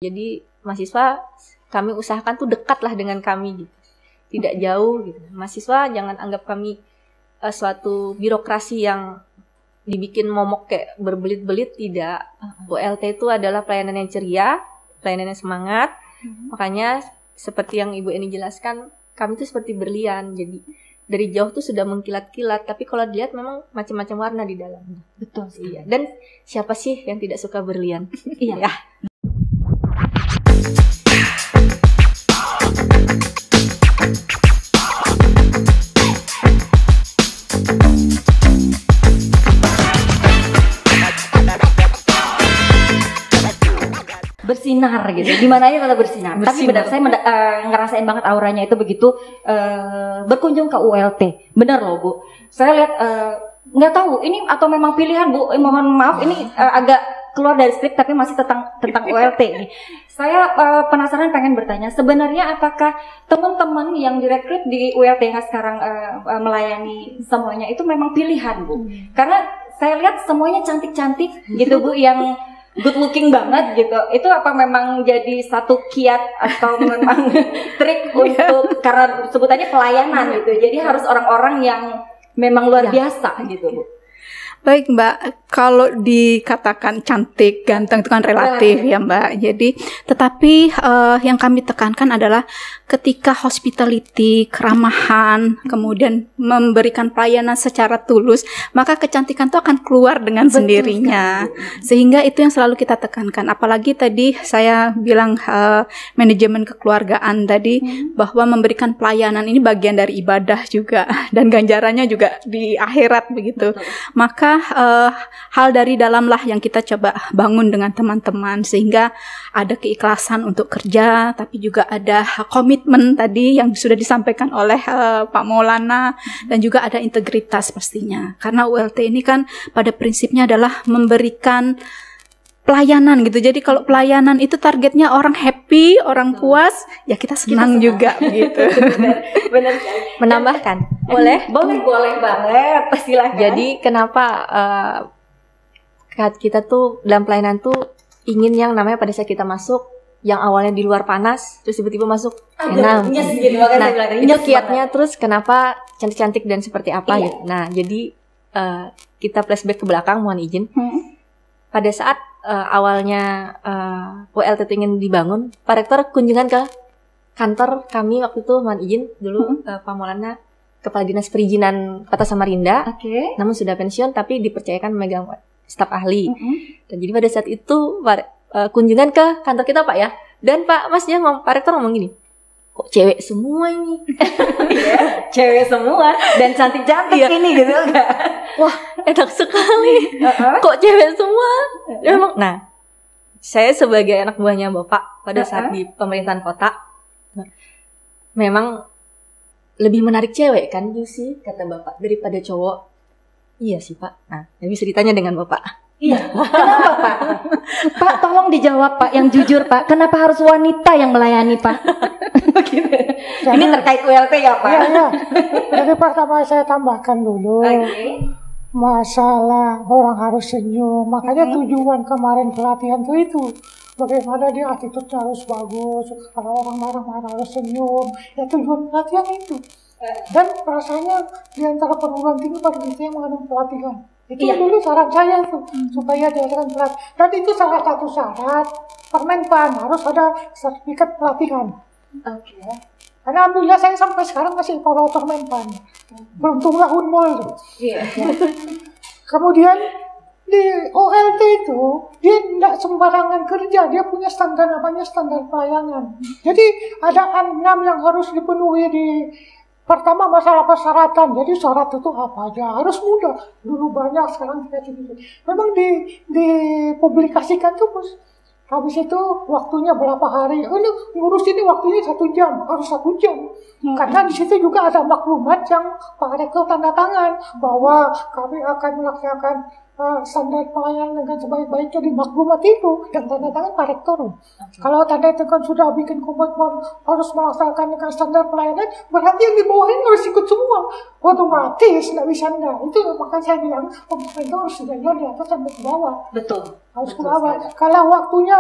Jadi mahasiswa kami usahakan tuh dekat lah dengan kami gitu. Tidak jauh gitu. Mahasiswa jangan anggap kami suatu birokrasi yang dibikin momok kayak berbelit-belit, tidak. ULT itu adalah pelayanan yang ceria, pelayanan yang semangat. Makanya seperti yang Ibu Eni jelaskan, kami tuh seperti berlian. Jadi dari jauh tuh sudah mengkilat-kilat, tapi kalau dilihat memang macam-macam warna di dalamnya. Betul sih. Iya. Dan siapa sih yang tidak suka berlian? Iya. Ya. Bersinar gitu, dimana aja malah bersinar. Tapi benar, saya ngerasain banget auranya itu begitu berkunjung ke ULT. Benar loh Bu, saya lihat nggak tahu ini atau memang pilihan Bu, mohon maaf ini agak keluar dari skrip tapi masih tentang ULT ini. Saya penasaran, pengen bertanya, sebenarnya apakah teman-teman yang direkrut di ULT yang sekarang melayani semuanya itu memang pilihan Bu? Karena saya lihat semuanya cantik-cantik gitu Bu, yang good looking banget gitu. Itu apa memang jadi satu kiat atau memang trik untuk, karena sebutannya pelayanan gitu. Jadi harus orang-orang yang memang luar biasa gitu Bu. Baik Mbak, kalau dikatakan cantik, ganteng itu kan relatif ya Mbak. Jadi, tetapi yang kami tekankan adalah ketika hospitality, keramahan, kemudian memberikan pelayanan secara tulus, maka kecantikan itu akan keluar dengan sendirinya. Sehingga itu yang selalu kita tekankan. Apalagi tadi saya bilang manajemen kekeluargaan tadi, bahwa memberikan pelayanan ini bagian dari ibadah juga, dan ganjarannya juga di akhirat begitu. Maka hal dari dalamlah yang kita coba bangun dengan teman-teman, sehingga ada keikhlasan untuk kerja, tapi juga ada komitmen tadi yang sudah disampaikan oleh Pak Maulana, dan juga ada integritas pastinya. Karena ULT ini kan pada prinsipnya adalah memberikan pelayanan gitu. Jadi kalau pelayanan itu targetnya orang happy, orang puas, ya kita senang juga begitu. Benar. Menambahkan, boleh banget, silakan. Jadi kenapa kita tuh dalam pelayanan tuh ingin yang namanya pada saat kita masuk, yang awalnya di luar panas, terus tiba-tiba masuk enak. Nah, itu kiatnya. Terus kenapa cantik-cantik dan seperti apa gitu. Nah, jadi kita flashback ke belakang, mohon izin. Pada saat awalnya ULT ingin dibangun, Pak Rektor kunjungan ke kantor kami waktu itu, mohon izin dulu Pak Maulana, Kepala Dinas Perizinan Kota Samarinda, namun sudah pensiun tapi dipercayakan memegang staf ahli. Dan jadi pada saat itu kunjungan ke kantor kita Pak ya, dan Pak Pak Rektor ngomong gini, kok cewek semua ini? Cewek semua dan cantik-cantik ini gitu enggak? Wah, enak sekali. Kok cewek semua? Emang. Nah, saya sebagai anak buahnya Bapak pada saat di pemerintahan kota, memang lebih menarik cewek kan, Yusi, kata Bapak, daripada cowok. Iya sih Pak. Nah, bisa ditanya dengan Bapak. Iya. Kenapa Pak? Pak, tolong dijawab Pak, yang jujur Pak. Kenapa harus wanita yang melayani Pak? Gitu. Ini terkait ULT ya Pak? Iya. Jadi pertama saya tambahkan dulu. Masalah orang harus senyum. Makanya tujuan kemarin pelatihan itu. Bagaimana dia attitude harus bagus. Kalau orang marah-marah harus senyum. Ya tujuan pelatihan itu. Dan rasanya di antara perguruan tinggi pada kita yang mengadakan pelatihan. Itu dulu saran saya itu, supaya diadakan pelatihan. Dan itu salah satu syarat Permenpan, harus ada sertifikat pelatihan. Karena alhamdulillah saya sampai sekarang masih evaluator Menpan. Beruntunglah Unmul tuh. Kemudian di OLT itu dia tidak sembarangan kerja, dia punya standar, namanya standar pelayanan. Jadi ada 6 yang harus dipenuhi di. Pertama masalah persyaratan, jadi syarat itu apa aja, harus mudah. Dulu banyak, sekarang tidak sedikit. Memang dipublikasikan tuh, habis itu waktunya berapa hari. Ini ngurus ini waktunya 1 jam, harus 1 jam. Karena di situ juga ada maklumat yang Pak Rektor tanda tangan bahwa kami akan melaksanakan standar pelayanan dengan sebaik-baiknya di maklumat itu, yang tanda tangan Pak Rektor. Kalau tanda tangan sudah bikin komitmen harus melaksanakan dengan standar pelayanan, berarti yang di bawah ini harus ikut semua. Otomatis nggak bisa enggak. Itu makanya saya bilang pemerintah harus sedianya di atas sampai ke bawah. Betul. Harus ke bawah. Kalau waktunya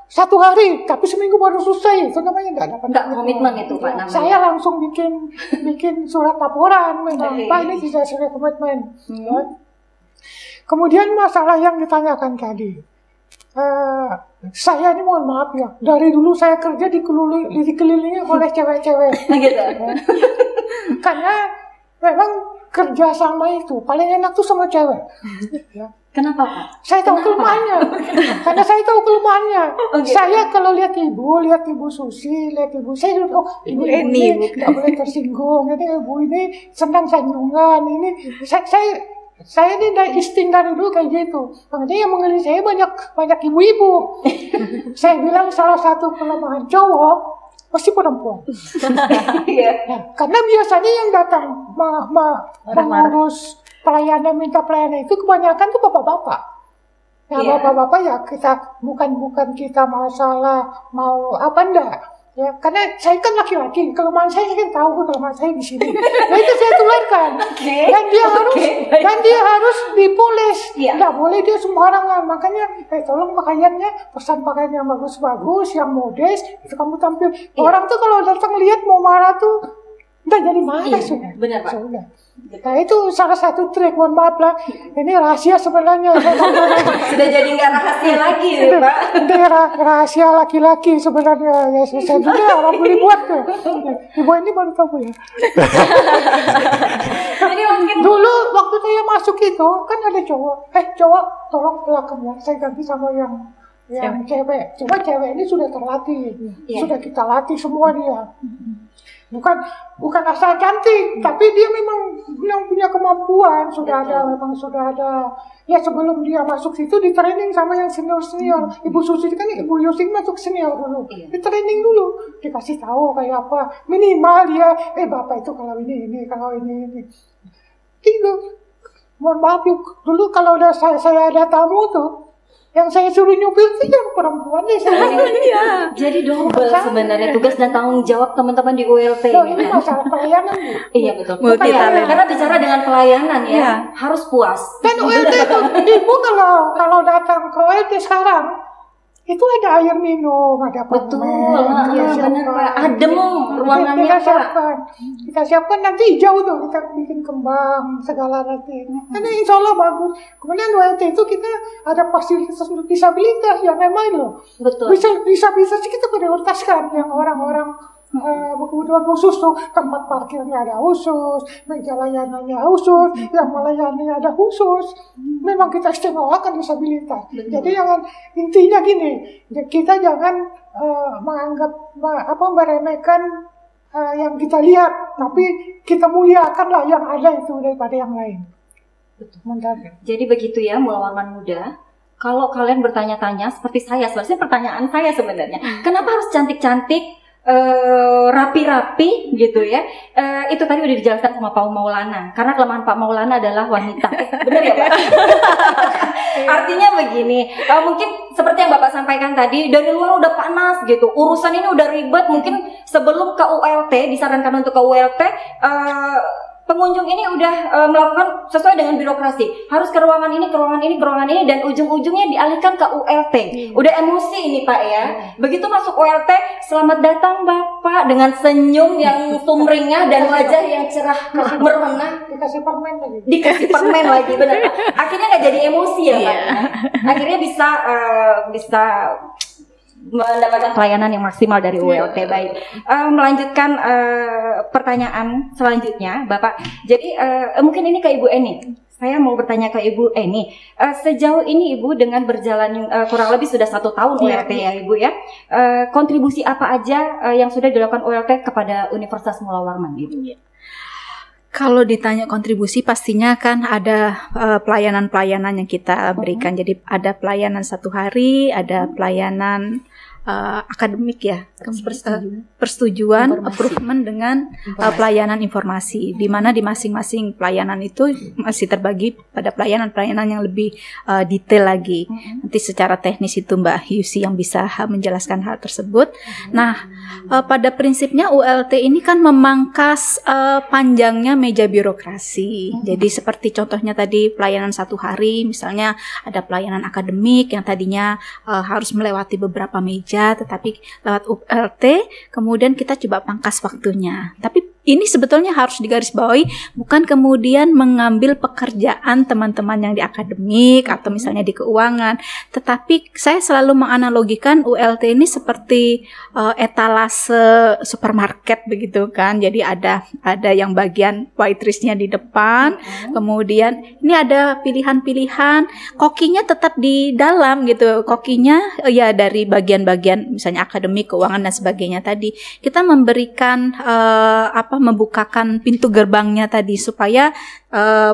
1 hari, tapi seminggu baru selesai. Itu namanya nggak komitmen itu Pak namanya. Saya langsung bikin surat laporan memang Pak ini tidak sesuai komitmen. Ya. Kemudian masalah yang ditanyakan tadi, saya ini mohon maaf ya, dari dulu saya kerja dikelilingi oleh cewek-cewek. Gitu. Karena memang kerja sama itu paling enak tuh sama cewek. Ya. Kenapa Pak? Saya tahu kelemahannya. Karena saya tahu kelemahannya. Okay. Saya kalau lihat ibu Susi, lihat ibu saya, oh ibu ini tidak boleh tersinggung. Ini ibu ini senang sanjungan. Ini saya ini dari insting dari dulu kayak gitu. Makanya yang mengenai saya banyak ibu-ibu. Saya bilang salah satu kelemahan cowok pasti perempuan. Nah, karena biasanya yang datang mengurus pelayanan, minta pelayanan itu kebanyakan tuh bapak-bapak. Nah, bapak-bapak ya kita bukan kita masalah mau apa enggak. Ya, karena saya kan laki-laki, kelemahan saya kan tahu kelemahan saya di sini. Nah itu saya tularkan. Dan dia harus dipoles. Nggak boleh dia sembarangan. Makanya tolong pakaiannya, pesan pakaian yang bagus-bagus, yang modest, itu kamu tampil. Orang tuh kalau datang lihat mau marah tuh nggak jadi marah sudah. Benar Pak. Sudah. Nah itu salah satu trik, mohon maaf lah. Ini rahasia sebenarnya. Sudah jadi nggak rahasia lagi ya Pak. Ini rahasia laki-laki sebenarnya. Ya saya juga orang beli buat tuh. Ibu ini baru tahu ya. Jadi mungkin dulu waktu saya masuk itu kan ada cowok. Cowok tolong belakang ya. Saya ganti sama yang cewek. Coba cewek ini sudah terlatih. Sudah kita latih semua dia. Bukan asal cantik, tapi dia memang yang punya kemampuan, sudah ada. Ya sebelum dia masuk situ di training sama yang senior. Ibu Susi kan Ibu Yosing masuk senior dulu. Di training dulu, dikasih tahu kayak apa. Minimal dia, bapak itu kalau ini, kalau ini. Gitu. Mohon maaf dulu kalau saya ada tamu tuh. Yang saya suruh nyupir sih yang perempuan deh saya. Jadi double sebenarnya tugas dan tanggung jawab teman-teman di ULT. Ini masalah pelayanan. Iya betul. Karena bicara dengan pelayanan harus puas. Dan ULT itu ibu kalau datang ke ULT sekarang itu ada air minum, ada betul, benar Pak. Adem ruangannya kita siapkan nanti hijau tuh, kita bikin kembang segala nanti. Karena insya Allah bagus. Kemudian ULT itu kita ada fasilitas untuk disabilitas yang memang loh. Betul. Disabilitas kita prioritaskan yang orang-orang kebutuhan khusus tuh, tempat parkirnya ada khusus, meja layanannya khusus, yang melayani ada khusus. Memang kita istimewakan disabilitas. Jadi jangan, intinya gini, kita jangan meremehkan yang kita lihat, tapi kita muliakanlah yang ada itu daripada yang lain. Jadi begitu ya, Mulawarman Muda. Kalau kalian bertanya-tanya seperti saya, sebenarnya pertanyaan saya sebenarnya, kenapa harus cantik-cantik? Rapi-rapi gitu ya. Itu tadi udah dijelaskan sama Pak Maulana. Karena kelemahan Pak Maulana adalah wanita. Benar ya Pak? Artinya begini, mungkin seperti yang Bapak sampaikan tadi, dari luar udah panas gitu, urusan ini udah ribet. Mungkin sebelum ke ULT, disarankan untuk ke ULT, pengunjung ini udah melakukan sesuai dengan birokrasi, harus ke ruangan ini, dan ujung-ujungnya dialihkan ke ULT. Udah emosi ini Pak ya. Begitu masuk ULT, selamat datang Bapak, dengan senyum yang sumringah dan wajah yang cerah merona. Dikasih permen lagi, benar. Akhirnya nggak jadi emosi ya Pak. Akhirnya bisa mendapatkan pelayanan yang maksimal dari ULT. Baik, melanjutkan pertanyaan selanjutnya Bapak. Jadi mungkin ini ke Ibu Eni. Saya mau bertanya ke Ibu Eni, sejauh ini Ibu dengan berjalan kurang lebih sudah 1 tahun ULT ya Ibu ya, kontribusi apa aja yang sudah dilakukan ULT kepada Universitas Mulawarman Ibu? Kalau ditanya kontribusi, pastinya kan ada pelayanan-pelayanan yang kita berikan. Jadi ada pelayanan 1 hari, ada pelayanan akademik ya, Informasi. persetujuan approval dengan pelayanan informasi, di mana di masing-masing pelayanan itu masih terbagi pada pelayanan yang lebih detail lagi. Nanti secara teknis itu Mbak Yusi yang bisa menjelaskan hal tersebut. Nah, pada prinsipnya ULT ini kan memangkas panjangnya meja birokrasi. Jadi seperti contohnya tadi pelayanan 1 hari, misalnya ada pelayanan akademik yang tadinya harus melewati beberapa meja, tetapi lewat ULT kemudian kita coba pangkas waktunya. Tapi ini sebetulnya harus digarisbawahi, bukan kemudian mengambil pekerjaan teman-teman yang di akademik atau misalnya di keuangan, tetapi saya selalu menganalogikan ULT ini seperti etalase supermarket begitu kan. Jadi ada yang bagian waitressnya di depan, kemudian ini ada pilihan-pilihan, kokinya tetap di dalam gitu. Kokinya ya dari bagian-bagian misalnya akademik, keuangan dan sebagainya tadi. Kita memberikan membukakan pintu gerbangnya tadi supaya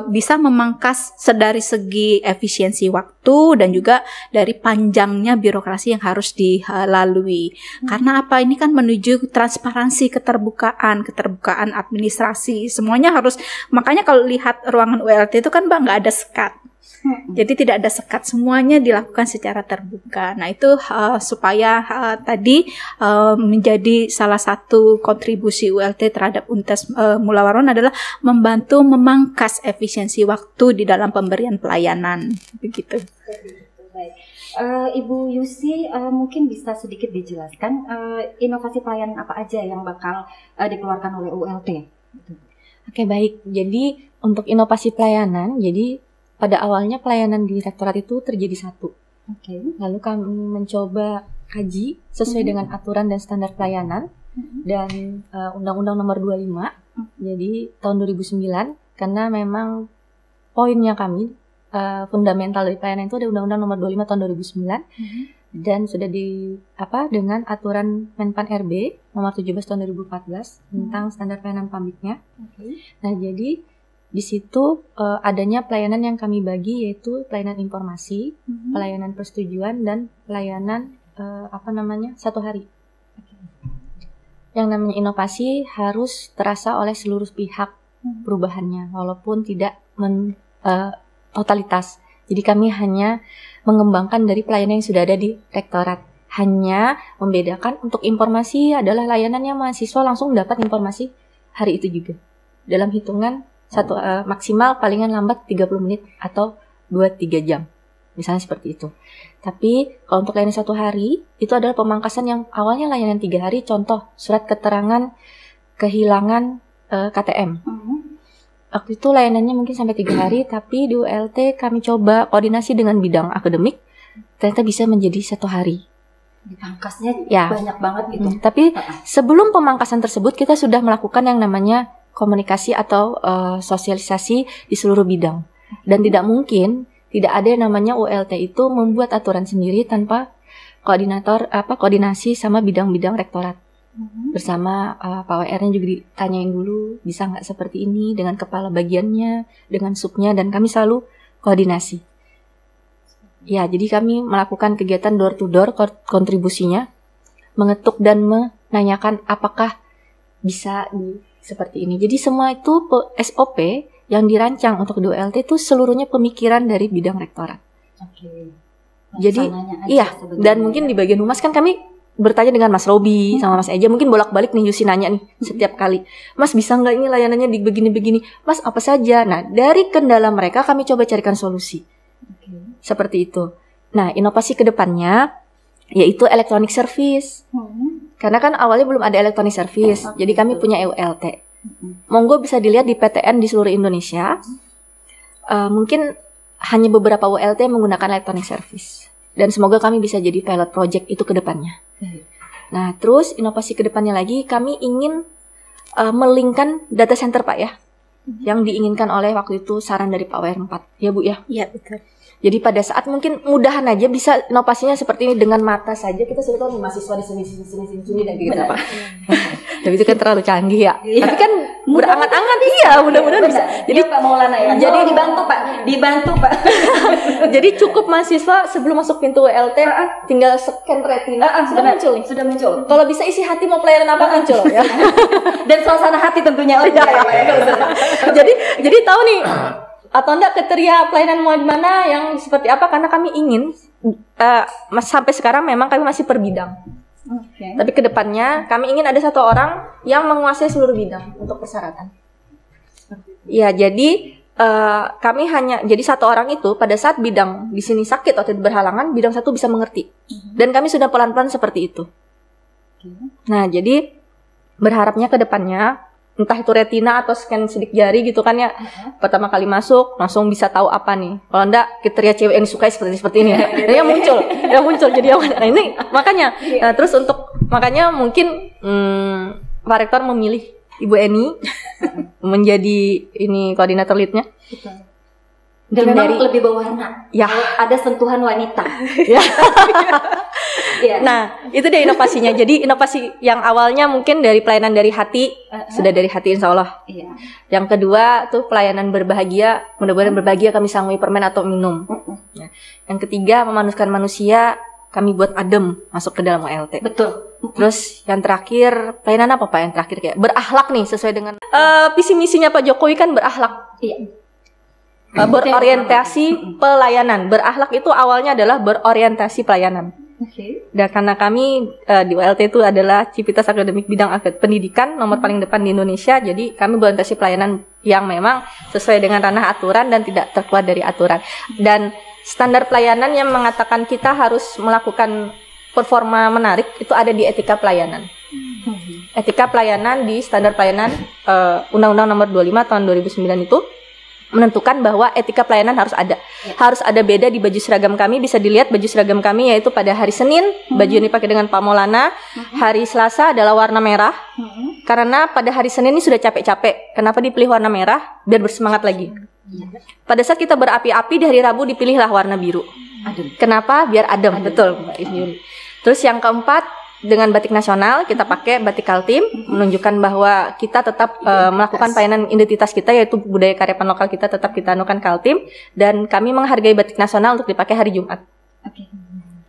bisa memangkas dari segi efisiensi waktu dan juga dari panjangnya birokrasi yang harus dilalui. Karena apa? Ini kan menuju transparansi, keterbukaan administrasi. Semuanya harus, makanya kalau lihat ruangan ULT itu kan Mbak nggak ada sekat. Jadi tidak ada sekat, semuanya dilakukan secara terbuka. Nah itu supaya tadi menjadi salah satu kontribusi ULT terhadap Untes Mula Waruran adalah membantu memangkas efisiensi waktu di dalam pemberian pelayanan. Begitu. Baik. Ibu Yusi mungkin bisa sedikit dijelaskan inovasi pelayanan apa aja yang bakal dikeluarkan oleh ULT? Oke, baik. Jadi untuk inovasi pelayanan, jadi pada awalnya pelayanan di rektorat itu terjadi 1. Lalu kami mencoba kaji sesuai dengan aturan dan standar pelayanan dan Undang-Undang Nomor 25. Jadi tahun 2009, karena memang poinnya kami fundamental dari pelayanan itu ada Undang-Undang Nomor 25 tahun 2009 dan sudah dengan aturan Menpan RB Nomor 17 tahun 2014 tentang standar pelayanan publiknya. Nah, jadi di situ adanya pelayanan yang kami bagi yaitu pelayanan informasi, pelayanan persetujuan dan pelayanan 1 hari. Yang namanya inovasi harus terasa oleh seluruh pihak perubahannya walaupun tidak totalitas. Jadi kami hanya mengembangkan dari pelayanan yang sudah ada di rektorat. Hanya membedakan untuk informasi adalah layanannya mahasiswa langsung dapat informasi hari itu juga dalam hitungan maksimal palingan lambat 30 menit atau 2-3 jam. Misalnya seperti itu. Tapi kalau untuk layanan 1 hari itu adalah pemangkasan yang awalnya layanan 3 hari, contoh surat keterangan kehilangan KTM. Waktu itu layanannya mungkin sampai 3 hari, tapi di ULT kami coba koordinasi dengan bidang akademik, ternyata bisa menjadi 1 hari. Dipangkasnya ya. Banyak banget gitu. Tapi sebelum pemangkasan tersebut kita sudah melakukan yang namanya komunikasi atau sosialisasi di seluruh bidang. Dan tidak mungkin tidak ada yang namanya ULT itu membuat aturan sendiri tanpa koordinasi sama bidang-bidang rektorat. Bersama Pak WR-nya juga ditanyain dulu, bisa nggak seperti ini dengan kepala bagiannya, dengan subnya, dan kami selalu koordinasi. Ya, jadi kami melakukan kegiatan door to door kontribusinya, mengetuk dan menanyakan apakah bisa seperti ini. Jadi semua itu SOP yang dirancang untuk di ULT itu seluruhnya pemikiran dari bidang rektorat. Jadi iya, dan mungkin di bagian humas kan kami bertanya dengan Mas Robi sama Mas Eja, mungkin bolak-balik nih Yusi nanya nih setiap kali, Mas bisa nggak ini layanannya di begini-begini, Mas apa saja. Nah dari kendala mereka kami coba carikan solusi. Seperti itu. Nah inovasi kedepannya yaitu electronic service. Karena kan awalnya belum ada electronic service, jadi kami punya ULT. Monggo bisa dilihat di PTN di seluruh Indonesia. Mungkin hanya beberapa ULT yang menggunakan electronic service. Dan semoga kami bisa jadi pilot project itu ke depannya. Nah, terus inovasi ke depannya lagi, kami ingin melingkan data center Pak ya. Yang diinginkan oleh waktu itu saran dari Pak WR 4. Ya Bu ya? Iya, betul. Jadi pada saat mungkin mudahan aja bisa inovasinya seperti ini dengan mata saja kita sudah tahu mahasiswa di sini dan gitu Pak. Tapi itu kan terlalu canggih ya. Tapi kan berangan-angan. Iya, mudah-mudahan bisa. Jadi Pak Maulana ya. Jadi dibantu Pak. Jadi cukup mahasiswa sebelum masuk pintu WLT tinggal scan retina sudah muncul nih. Sudah muncul. Kalau bisa isi hati mau pelayanan apa muncul ya. Dan suasana hati tentunya. Jadi tahu nih atau enggak kriteria pelayanan mau di mana yang seperti apa, karena kami ingin sampai sekarang memang kami masih per bidang. Tapi kedepannya kami ingin ada satu orang yang menguasai seluruh bidang untuk persyaratan. Ya, jadi kami hanya jadi satu orang itu pada saat bidang di sini sakit atau berhalangan, bidang satu bisa mengerti. Dan kami sudah pelan-pelan seperti itu. Nah, jadi berharapnya kedepannya entah itu retina atau scan sidik jari gitu kan ya, pertama kali masuk langsung bisa tahu apa nih. Kalau enggak kriteria cewek yang disukai seperti ini ya. yang muncul jadi nah ini makanya terus untuk makanya mungkin Pak Rektor memilih Ibu Eni menjadi ini koordinator leadnya. Dan memang lebih berwarna. Ya, ada sentuhan wanita. Ya. Nah, itu dia inovasinya. Jadi inovasi yang awalnya mungkin dari pelayanan dari hati, sudah dari hati insya Allah. Yang kedua tuh pelayanan berbahagia, mudah-mudahan berbahagia kami sanggupi permen atau minum. Yang ketiga memanusiakan manusia, kami buat adem masuk ke dalam OLT. Betul. Terus yang terakhir pelayanan apa Pak? Yang terakhir kayak berakhlak nih sesuai dengan visi misinya Pak Jokowi kan berakhlak. Iya. Berorientasi pelayanan. Berakhlak itu awalnya adalah berorientasi pelayanan. Dan karena kami di ULT itu adalah Civitas Akademik Bidang Pendidikan nomor paling depan di Indonesia, jadi kami berorientasi pelayanan yang memang sesuai dengan ranah aturan dan tidak terkeluar dari aturan. Dan standar pelayanan yang mengatakan kita harus melakukan performa menarik itu ada di etika pelayanan. Etika pelayanan di standar pelayanan Undang-Undang Nomor 25 Tahun 2009 itu menentukan bahwa etika pelayanan harus ada. Harus ada beda di baju seragam kami. Bisa dilihat baju seragam kami yaitu pada hari Senin baju yang dipakai dengan Pak Maulana. Hari Selasa adalah warna merah. Karena pada hari Senin ini sudah capek-capek. Kenapa dipilih warna merah? Biar bersemangat lagi. Pada saat kita berapi-api di hari Rabu dipilihlah warna biru. Kenapa? Biar adem. Betul Mbak Yuli. Terus yang keempat, dengan batik nasional kita pakai batik Kaltim, menunjukkan bahwa kita tetap melakukan pelayanan identitas kita yaitu budaya kearifan lokal kita tetap kita anukan Kaltim, dan kami menghargai batik nasional untuk dipakai hari Jumat.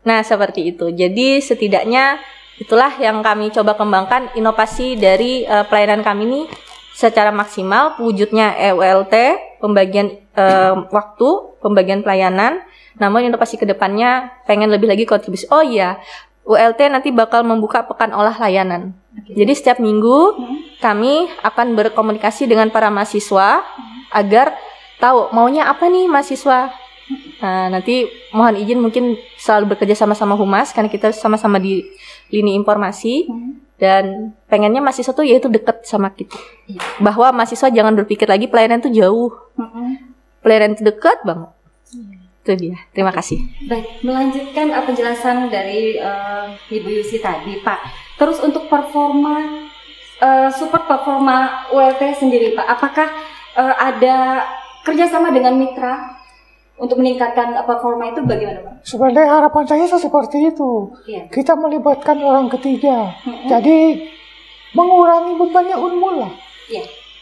Nah seperti itu. Jadi setidaknya itulah yang kami coba kembangkan inovasi dari pelayanan kami ini secara maksimal. Wujudnya EULT, pembagian waktu, pembagian pelayanan. Namun inovasi kedepannya pengen lebih lagi kontribusi. Oh iya, ULT nanti bakal membuka pekan olah layanan. Jadi setiap minggu kami akan berkomunikasi dengan para mahasiswa agar tahu maunya apa nih mahasiswa. Nah, nanti mohon izin mungkin selalu bekerja sama-sama Humas karena kita sama-sama di lini informasi, dan pengennya mahasiswa tuh yaitu dekat sama kita. Bahwa mahasiswa jangan berpikir lagi pelayanan itu jauh. Pelayanan itu dekat banget. Itu dia. Terima kasih. Baik, melanjutkan penjelasan dari Ibu Yusi tadi, Pak. Terus untuk performa, support performa ULT sendiri, Pak, apakah ada kerjasama dengan mitra untuk meningkatkan performa itu bagaimana, Pak? Sebenarnya harapan saya seperti itu. Kita melibatkan orang ketiga. Jadi mengurangi bebannya Unmul lah.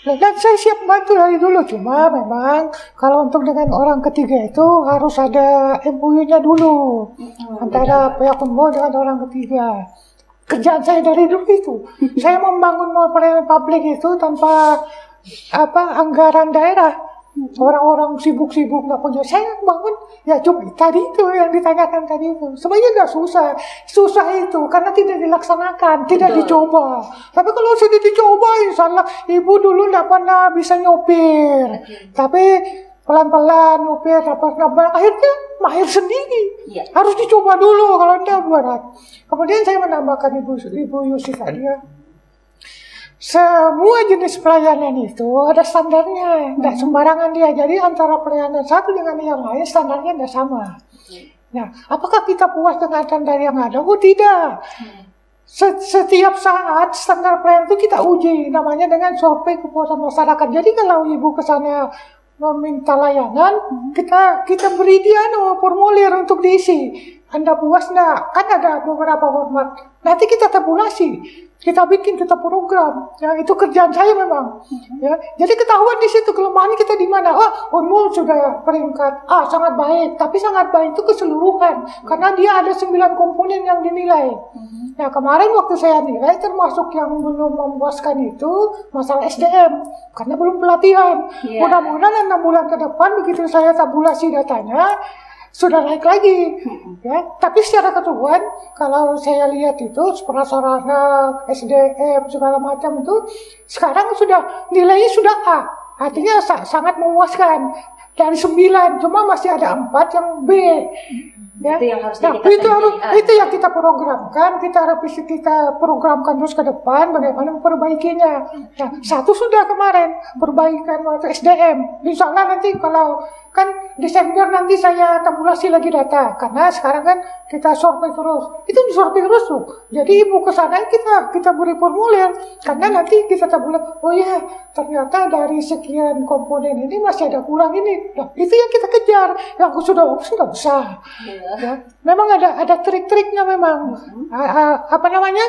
Dan saya siap bantu dari dulu, cuma memang kalau untuk dengan orang ketiga itu harus ada MOU-nya dulu antara pihak Unmul dengan orang ketiga. Kerjaan saya dari dulu itu, saya membangun pelayanan publik itu tanpa anggaran daerah. Orang-orang sibuk-sibuk nggak punya, saya bangun ya coba tadi itu yang ditanyakan tadi itu sebenarnya nggak susah itu karena tidak dilaksanakan, tidak dicoba. Tapi kalau sudah dicoba, insyaallah ibu dulu nggak pernah bisa nyopir, tapi pelan-pelan nyopir, dapat akhirnya mahir sendiri. Harus dicoba dulu, kalau tidak berat. Kemudian saya menambahkan ibu Yusi tadi ya. Semua jenis pelayanan itu ada standarnya, tidak sembarangan dia. Jadi antara pelayanan satu dengan yang lain standarnya tidak sama. Nah, apakah kita puas dengan standar yang ada? Oh tidak. Setiap saat standar pelayanan itu kita uji, namanya dengan survei kepuasan masyarakat. Jadi kalau ibu ke sana meminta layanan, kita beri dia formulir untuk diisi. Anda puas nggak? Kan ada beberapa format. Nanti kita tabulasi, kita bikin, kita program. Ya, itu kerjaan saya memang. Ya, jadi ketahuan di situ kelemahan kita di mana. Unmul sudah peringkat A, sangat baik. Tapi sangat baik itu keseluruhan. Karena dia ada 9 komponen yang dinilai. Nah, kemarin waktu saya nilai termasuk yang belum memuaskan itu masalah SDM. Karena belum pelatihan. Mudah-mudahan 6 bulan ke depan begitu saya tabulasi datanya, sudah naik lagi, ya. Tapi secara keseluruhan, kalau saya lihat itu prasarana, SDM segala macam itu sekarang sudah nilainya sudah A, artinya sangat memuaskan. Dari 9, cuma masih ada 4 yang B. Ya. Itu yang harus itu yang kita programkan, kita revisi, kita programkan terus ke depan bagaimana memperbaikinya. Nah, 1 sudah kemarin perbaikan waktu SDM. Insya Allah nanti kalau kan Desember nanti saya tabulasi lagi data, karena sekarang kan kita survei terus. Itu disurvei terus tuh. Jadi ibu kesana kita beri formulir, karena nanti kita tabulasi. Oh ya, ternyata dari sekian komponen ini masih ada kurang ini. Nah, itu yang kita kejar. Yang sudah besar. Ya. Memang ada trik-triknya memang. Apa namanya?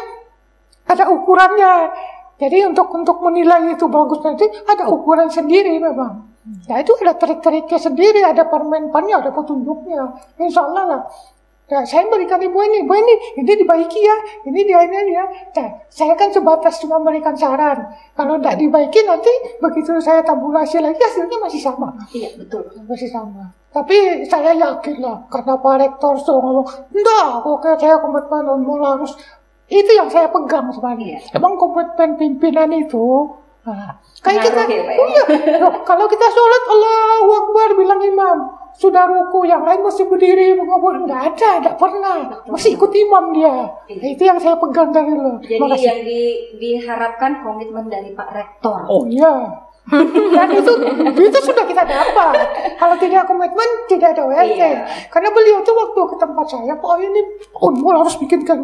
Ada ukurannya. Jadi untuk menilai itu bagus nanti ada ukuran sendiri memang. Nah, itu ada trik-triknya sendiri, ada permen-pennya, ada petunjuknya. Insya Allah lah. Nah, saya berikan ibu ini dibaiki ya, ini dia. Nah, saya kan sebatas cuma memberikan saran. Kalau tidak dibaiki nanti begitu saya tabulasi lagi hasilnya masih sama. Iya, betul. Masih sama. Tapi saya yakin lah, karena Pak Rektor suruh ngomong, enggak, oke saya komitmen harus. Itu yang saya pegang sebenarnya. Emang komitmen pimpinan itu, kayak kita, kalau kita sholat Allahu Akbar bilang imam, sudah ruku, yang lain masih berdiri mengobrol, enggak pernah, masih ikut imam dia. Nah, itu yang saya pegang dari lo. Jadi makasih. Yang diharapkan komitmen dari Pak Rektor. Oh iya. Dan itu sudah kita dapat. Kalau tidak komitmen tidak ada ULT. Karena beliau tuh waktu ke tempat saya, Pak ini Unmul harus bikin kan.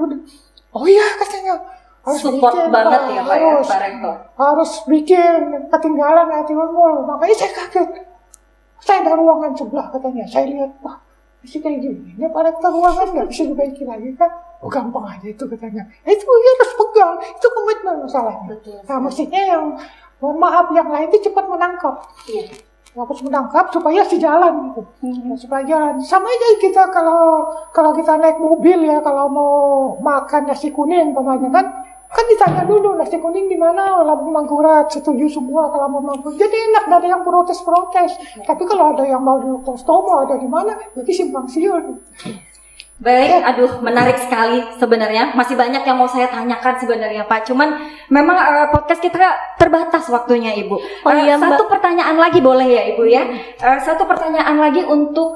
Oh iya katanya. Harus support bikin, banget ya Pak Rektor. Harus bikin, ketinggalan hati Unmul. Makanya saya kaget. Saya ada ruangan sebelah katanya. Saya lihat, wah masih kayak gini. Ini Pak Rektor ruangan nggak bisa dibaiki lagi kan? Oh gampang aja itu katanya. Itu ya harus pegang. Itu komitmen masalahnya. Betul. Nah mestinya yang mohon maaf yang lain itu cepat menangkap. Iya. Harus menangkap supaya sejalan gitu. Supaya jalan. Sama aja kita kalau kita naik mobil ya, kalau mau makan nasi kuning umpamanya kan ditanya dulu nasi kuning di mana, Lampung Mangkurat, setuju semua kalau mau Mangkurat. Jadi enak, nggak ada yang protes. Tapi kalau ada yang mau di Tostomo, ada di mana, jadi simpang siur. Baik, aduh menarik sekali sebenarnya. Masih banyak yang mau saya tanyakan sebenarnya Pak. Cuman memang podcast kita terbatas waktunya Ibu. Oh iya, satu pertanyaan lagi boleh ya Ibu ya? Satu pertanyaan lagi untuk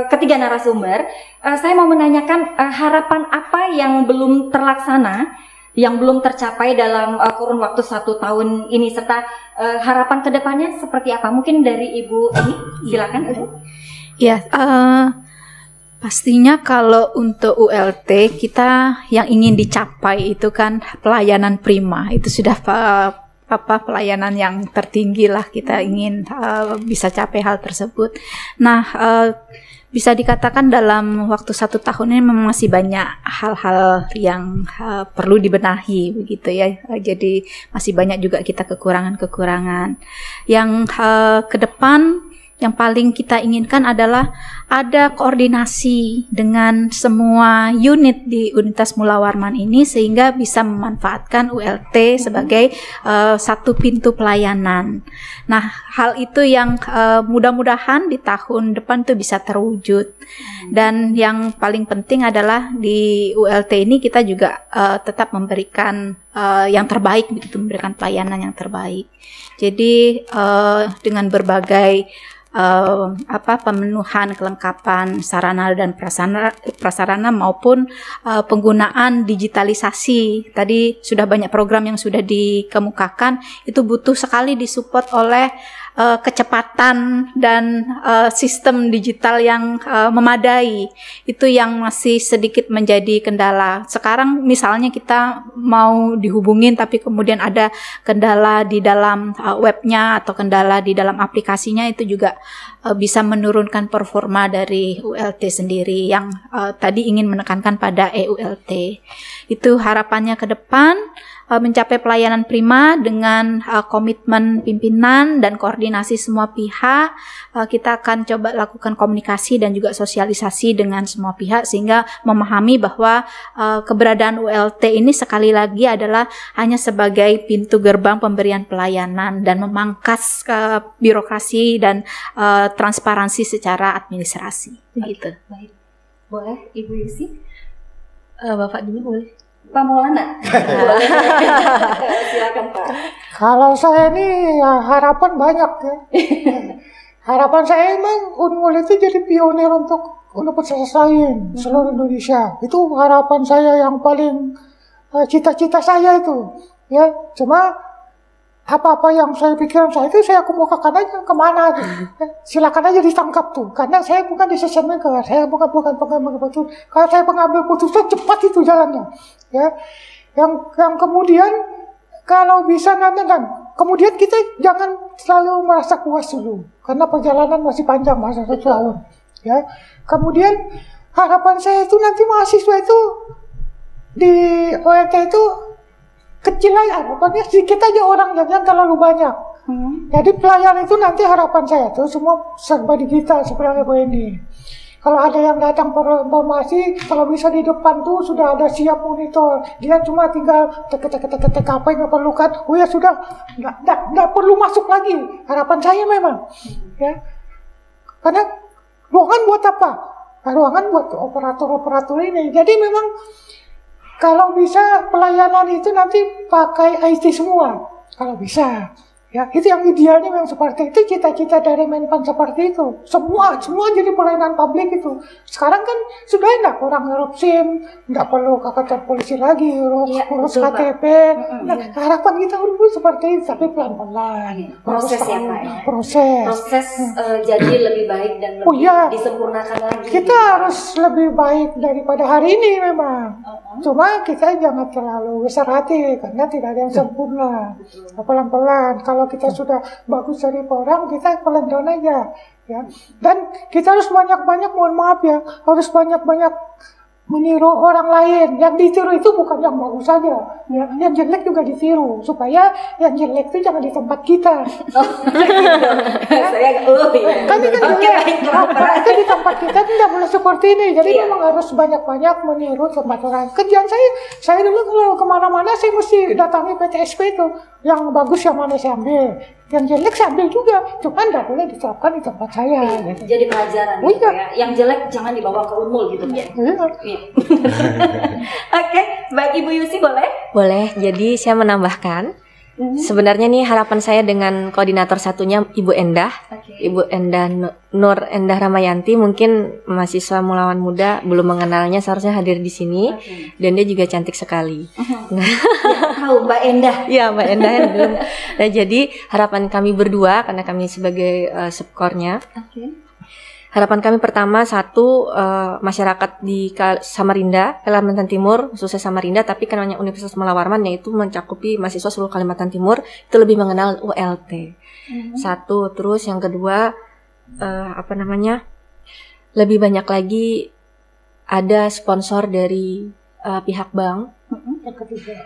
ketiga narasumber. Saya mau menanyakan harapan apa yang belum terlaksana, yang belum tercapai dalam kurun waktu 1 tahun ini, serta harapan kedepannya seperti apa? Mungkin dari Ibu ini, silakan Ibu. Ya, pastinya kalau untuk ULT kita yang ingin dicapai itu kan pelayanan prima, itu sudah pelayanan yang tertinggi lah, kita ingin bisa capai hal tersebut. Nah, bisa dikatakan dalam waktu 1 tahun ini memang masih banyak hal-hal yang perlu dibenahi begitu ya. Jadi masih banyak juga kita kekurangan-kekurangan. Yang ke depan yang paling kita inginkan adalah ada koordinasi dengan semua unit di Unitas Mula Warman ini sehingga bisa memanfaatkan ULT sebagai satu pintu pelayanan. Nah, hal itu yang mudah-mudahan di tahun depan itu bisa terwujud. Dan yang paling penting adalah di ULT ini kita juga tetap memberikan yang terbaik begitu, memberikan pelayanan yang terbaik. Jadi dengan berbagai pemenuhan kelengkapan sarana dan prasarana maupun penggunaan digitalisasi. Tadi sudah banyak program yang sudah dikemukakan, itu butuh sekali disupport oleh kecepatan dan sistem digital yang memadai. Itu yang masih sedikit menjadi kendala. Sekarang misalnya kita mau dihubungin tapi kemudian ada kendala di dalam webnya atau kendala di dalam aplikasinya, itu juga bisa menurunkan performa dari ULT sendiri yang tadi ingin menekankan pada EULT. Itu harapannya ke depan, mencapai pelayanan prima dengan komitmen pimpinan dan koordinasi semua pihak. Kita akan coba lakukan komunikasi dan juga sosialisasi dengan semua pihak sehingga memahami bahwa keberadaan ULT ini sekali lagi adalah hanya sebagai pintu gerbang pemberian pelayanan dan memangkas birokrasi dan transparansi secara administrasi. Begitu. Baik. Boleh Ibu Yusi? Bapak dulu boleh. Pak Maulana. Silakan Pak. Kalau saya ini ya harapan banyak ya. Harapan saya emang Unmul itu jadi pionir untuk universitas lain seluruh Indonesia. Itu harapan saya yang paling cita-cita saya itu. Ya, cuma apa-apa yang saya pikiran saya itu saya kemukakan aja kemana aja. Silakan aja ditangkap tuh. Karena saya bukan decision maker, saya bukan pengambil keputusan. Kalau saya pengambil keputusan cepat itu jalannya. Ya, yang kemudian kalau bisa dan kemudian kita jangan selalu merasa puas dulu, karena perjalanan masih panjang, masa 1 tahun. Ya, kemudian harapan saya itu nanti mahasiswa itu di OLT itu kecil aja, pokoknya sedikit aja orang, jangan terlalu banyak. Jadi pelayan itu nanti harapan saya tuh semua serba digital seperti ini. Kalau ada yang datang informasi, kalau bisa di depan tuh sudah ada siap monitor. Dia cuma tinggal tek apa yang diperlukan. Oh ya sudah, nggak perlu masuk lagi. Harapan saya memang, ya. Karena ruangan buat apa? Ruangan buat operator ini. Jadi memang kalau bisa pelayanan itu nanti pakai IT semua. Kalau bisa. Ya, itu yang idealnya memang seperti itu, cita-cita dari Menpan seperti itu. Semua jadi pelayanan publik itu. Sekarang kan sudah enak, orang ngerup SIM, nggak perlu ke kantor polisi lagi, urus KTP. Nah, harapan kita dulu seperti itu, tapi pelan-pelan. Proses ya Pak. Proses. Jadi lebih baik dan lebih disempurnakan lagi. Kita harus lebih baik daripada hari ini memang. Cuma kita jangan terlalu besar hati, karena tidak ada yang sempurna. Pelan-pelan. Kalau kita sudah bagus dari orang, kita pelan down aja, ya. Dan kita harus banyak-banyak, mohon maaf ya, harus banyak-banyak meniru orang lain. Yang ditiru itu bukan yang bagus saja, ya. Yang jelek juga ditiru, supaya yang jelek itu jangan di tempat kita. Kan itu itu di tempat kita tidak boleh seperti ini. Jadi memang harus banyak-banyak meniru tempat orang. Kerjaan saya dulu kalau kemana-mana saya mesti datangi PTSP itu. Yang bagus yang mana saya ambil, yang jelek saya ambil juga, cuma nggak boleh diterapkan di tempat saya. Gitu. Jadi pelajaran gitu ya. Yang jelek jangan dibawa ke Unmul gitu ya. Oke, baik Ibu Yusi boleh? Boleh. Jadi saya menambahkan, sebenarnya nih harapan saya dengan koordinator satunya Ibu Endah, Ibu Endah Nur Endah Ramayanti, mungkin mahasiswa Mulawan Muda belum mengenalnya, seharusnya hadir di sini, dan dia juga cantik sekali. Tahu Mbak Endah? Iya Mbak Endah belum. Nah jadi harapan kami berdua, karena kami sebagai subkornya. Harapan kami pertama, satu, masyarakat di Samarinda, Kalimantan Timur, khususnya Samarinda, tapi kan hanya Universitas Mula Warman, yaitu mencakupi mahasiswa seluruh Kalimantan Timur, itu lebih mengenal ULT. Satu, terus yang kedua, lebih banyak lagi ada sponsor dari pihak bank.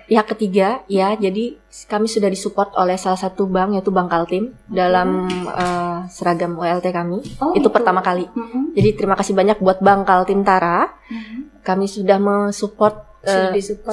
Pihak ketiga, ya. Jadi kami sudah disupport oleh salah satu bank, yaitu Bank Kaltim, dalam seragam ULT kami. Itu pertama kali. Jadi terima kasih banyak buat Bank Kaltim Tara. Kami sudah mensupport,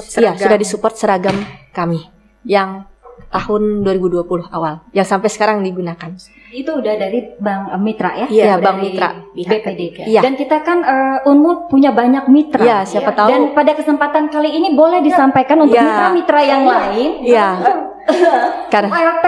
sudah disupport seragam kami yang tahun 2020 awal, yang sampai sekarang digunakan. Itu udah dari Bank Mitra ya? Iya, Bank Mitra BPD. Ya. Dan kita kan Unmul punya banyak mitra. Iya, siapa tahu. Dan pada kesempatan kali ini boleh disampaikan untuk mitra-mitra yang lain. Iya. Karena ULT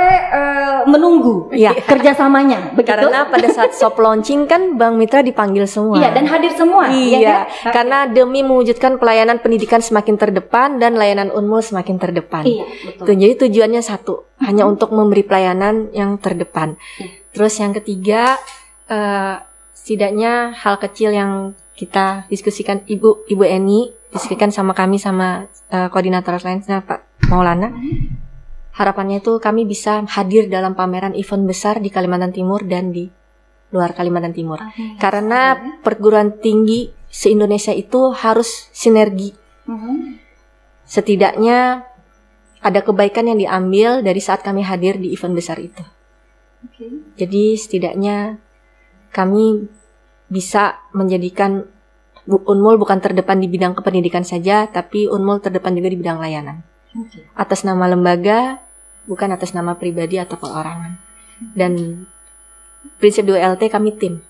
menunggu kerjasamanya. Begitu? Karena pada saat soft launching kan Bank Mitra dipanggil semua. Iya, dan hadir semua. Iya, kan? Karena demi mewujudkan pelayanan pendidikan semakin terdepan dan layanan Unmul semakin terdepan. Iya, betul. Jadi tujuannya satu, hanya untuk memberi pelayanan yang terdepan. Terus yang ketiga, setidaknya hal kecil yang kita diskusikan Ibu Eni, diskusikan sama kami sama koordinator lainnya Pak Maulana. Harapannya itu kami bisa hadir dalam pameran event besar di Kalimantan Timur dan di luar Kalimantan Timur. Karena perguruan tinggi se-Indonesia itu harus sinergi. Setidaknya ada kebaikan yang diambil dari saat kami hadir di event besar itu. Jadi setidaknya kami bisa menjadikan Unmul bukan terdepan di bidang kependidikan saja, tapi Unmul terdepan juga di bidang layanan. Atas nama lembaga, bukan atas nama pribadi atau perorangan. Dan prinsip di ULT kami tim.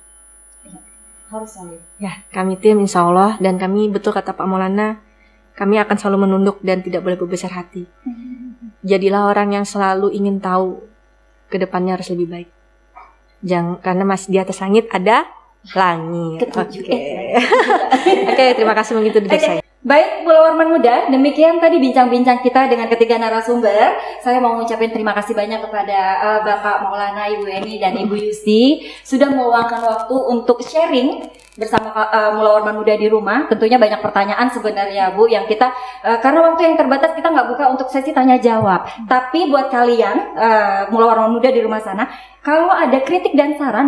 Harus solid. Ya, kami tim insya Allah, dan kami betul kata Pak Maulana, kami akan selalu menunduk dan tidak boleh berbesar hati. Jadilah orang yang selalu ingin tahu ke depannya harus lebih baik. Jangan, karena masih di atas langit ada langit. Oke, terima kasih begitu dari saya. Baik, Mula Warman Muda, demikian tadi bincang-bincang kita dengan ketiga narasumber. Saya mau mengucapkan terima kasih banyak kepada Bapak Maulana, Ibu Eni, dan Ibu Yusti sudah meluangkan waktu untuk sharing bersama Mula Warman Muda di rumah. Tentunya banyak pertanyaan sebenarnya Bu yang kita karena waktu yang terbatas kita nggak buka untuk sesi tanya jawab. Tapi buat kalian Mula Warman Muda di rumah sana, kalau ada kritik dan saran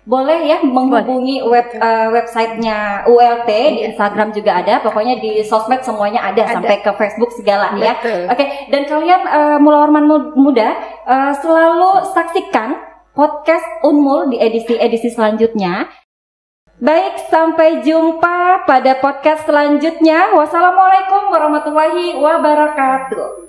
boleh ya menghubungi websitenya ULT, di Instagram juga ada, pokoknya di sosmed semuanya ada. Sampai ke Facebook segala. Betul. Ya. Oke, dan kalian Mula Warman Muda selalu saksikan podcast Unmul di edisi selanjutnya. Baik, sampai jumpa pada podcast selanjutnya. Wassalamualaikum warahmatullahi wabarakatuh.